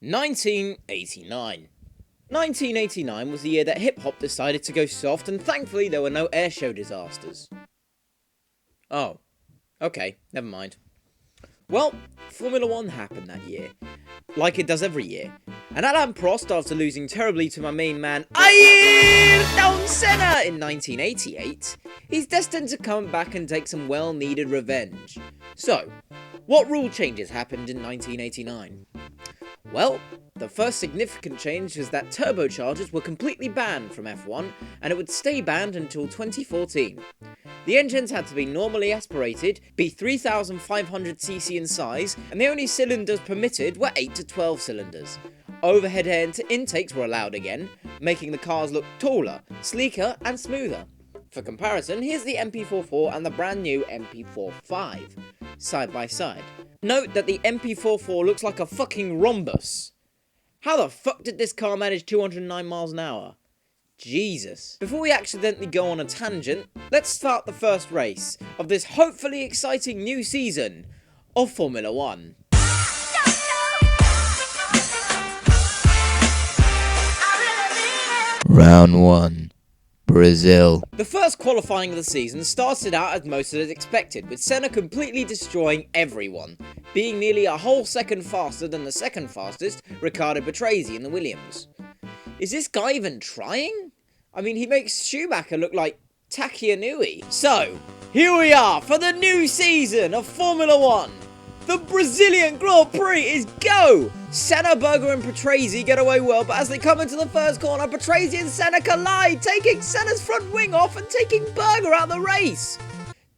1989. 1989 was the year that hip-hop decided to go soft, and thankfully there were no airshow disasters. Oh, okay, never mind. Well, Formula 1 happened that year, like it does every year, and Alain Prost, after losing terribly to my main man Ayrton Senna in 1988, is destined to come back and take some well-needed revenge. So, what rule changes happened in 1989? Well, the first significant change was that turbochargers were completely banned from F1, and it would stay banned until 2014. The engines had to be normally aspirated, be 3,500cc in size, and the only cylinders permitted were 8 to 12 cylinders. Overhead air intakes were allowed again, making the cars look taller, sleeker, and smoother. For comparison, here's the MP44 and the brand new MP45, side by side. Note that the MP44 looks like a fucking rhombus. How the fuck did this car manage 209 miles an hour? Jesus. Before we accidentally go on a tangent, let's start the first race of this hopefully exciting new season of Formula 1. Round 1. Brazil. The first qualifying of the season started out as most as expected, with Senna completely destroying everyone, being nearly a whole second faster than the second fastest, Riccardo Patrese in the Williams. Is this guy even trying? I mean, he makes Schumacher look like Taki Inui. So, here we are for the new season of Formula 1. The Brazilian Grand Prix is go! Senna, Berger and Patrese get away well, but as they come into the first corner, Patrese and Senna collide, taking Senna's front wing off and taking Berger out of the race.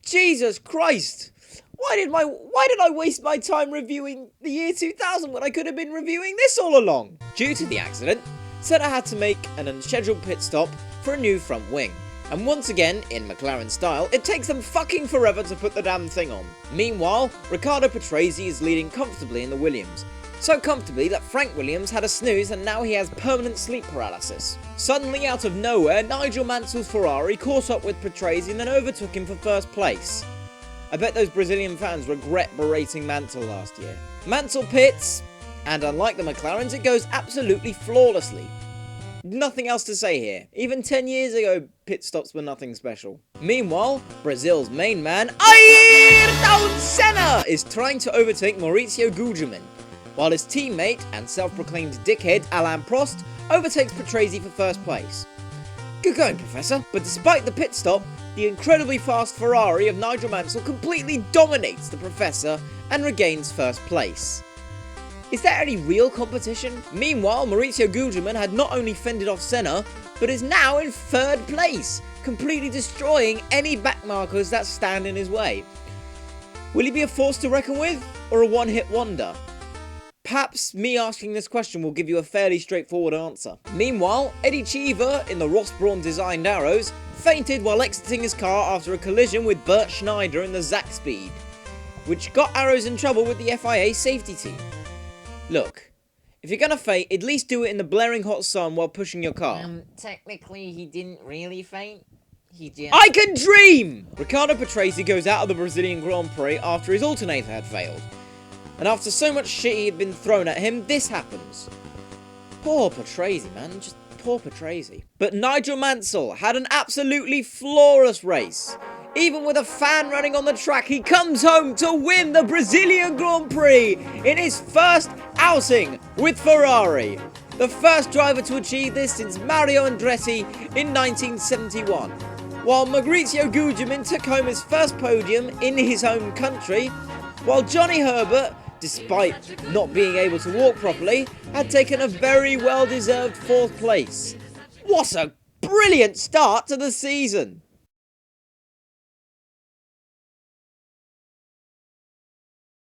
Jesus Christ. Why did I waste my time reviewing the year 2000 when I could have been reviewing this all along? Due to the accident, Senna had to make an unscheduled pit stop for a new front wing. And once again, in McLaren style, it takes them fucking forever to put the damn thing on. Meanwhile, Riccardo Patrese is leading comfortably in the Williams. So comfortably that Frank Williams had a snooze and now he has permanent sleep paralysis. Suddenly out of nowhere, Nigel Mansell's Ferrari caught up with Patrese and then overtook him for first place. I bet those Brazilian fans regret berating Mansell last year. Mansell pits, and unlike the McLarens, it goes absolutely flawlessly. Nothing else to say here. Even 10 years ago, pit stops were nothing special. Meanwhile, Brazil's main man, Ayrton Senna, is trying to overtake Maurizio Gugelmin, while his teammate and self-proclaimed dickhead Alain Prost overtakes Patrese for first place. Good going, Professor. But despite the pit stop, the incredibly fast Ferrari of Nigel Mansell completely dominates the Professor and regains first place. Is there any real competition? Meanwhile, Maurizio Gugelmin had not only fended off Senna, but is now in third place, completely destroying any backmarkers that stand in his way. Will he be a force to reckon with, or a one-hit wonder? Perhaps me asking this question will give you a fairly straightforward answer. Meanwhile, Eddie Cheever, in the Ross Brawn designed Arrows, fainted while exiting his car after a collision with Bert Schneider in the Zack Speed, which got Arrows in trouble with the FIA safety team. Look, if you're gonna faint, at least do it in the blaring hot sun while pushing your car. Technically, he didn't really faint. He just... I can dream! Riccardo Patrese goes out of the Brazilian Grand Prix after his alternator had failed. And after so much shit he had been thrown at him, this happens. Poor Patrese, man. Just poor Patrese. But Nigel Mansell had an absolutely flawless race. Even with a fan running on the track, he comes home to win the Brazilian Grand Prix in his first outing with Ferrari. The first driver to achieve this since Mario Andretti in 1971. While Maurizio Gugelmin took home his first podium in his home country, while Johnny Herbert, despite not being able to walk properly, had taken a very well-deserved fourth place. What a brilliant start to the season!